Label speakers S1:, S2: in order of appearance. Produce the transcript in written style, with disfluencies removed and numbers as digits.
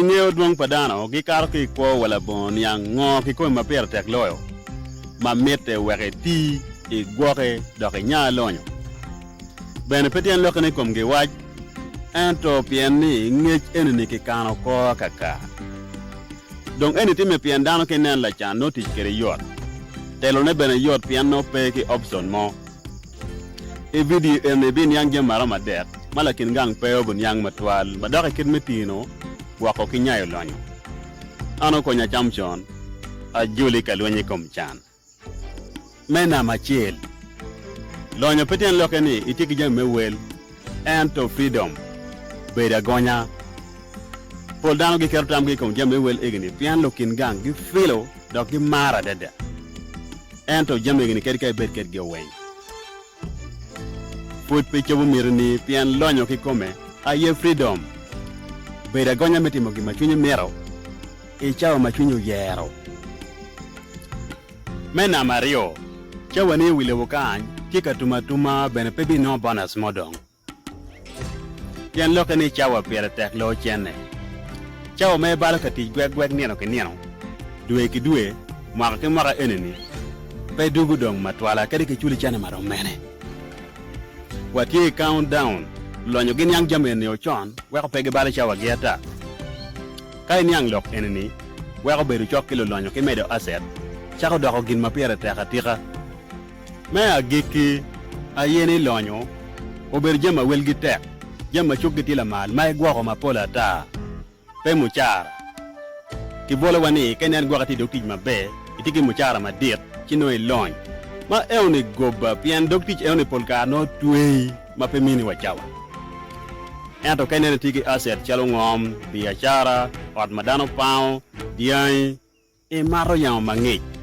S1: ng'eyo duong' padano gikaro ki kwo wala bon yang ng'o ki koy maper tek loyo ma mete weke ti igwoke dok inya lonyo bene petien lokene kom gi wach ento pien ni ng'ech enini kikano ko kaka dong eni time pien dano kinen la chan no tich kere yot telo ne bene yot pien no pe ki option mo e video ene bin yang jemaro madet malakin gang peo bun yang matwal madake kid metino wako kinyayo lonyo ano konya chamchon a juli kalwenye kom chan mena machiel lonyo petien lokeni itiki jam mewel ento freedom beda gonya pol dano gi kero tam gi kom jam mewel egni pian lokin gang gi filo dok gi mara dede ento jam egni kedi kay bet ked gi wen put pe chobu mirni pian lonyo ki kome aye freedom beda gonya metimo gi machunyo mero ichao machunyo yero mena mario chawani wile wukany kika tumatuma bene pebi no bonus modong pian loke ni chawa pere tek lo chene chawa me balo kati gweg nieno ki nieno duwe ki duwe mwaka ki mwaka eneni pe dugu dong matwala kedi ki chuli chane maro mene watie countdown lonyo gin yang jamen ni ochon weko pege balo chawa giata kai niang lok eneni weko beru chok kilo lonyo ki medo aset chako doko gin mapere tek atika me agiki ayeni lonyo ober jema welgi tek jema chuk gitila mal mai gwako mapola ta pe muchara kibole wani kenen gwakati doktij mabe itiki muchara madir chino ilony ma euni goba pian doktij euni polka no tuwei mape mini wachawa ento kenen tiki aset chalo ngom biashara od madano pao diai e maro yang mangich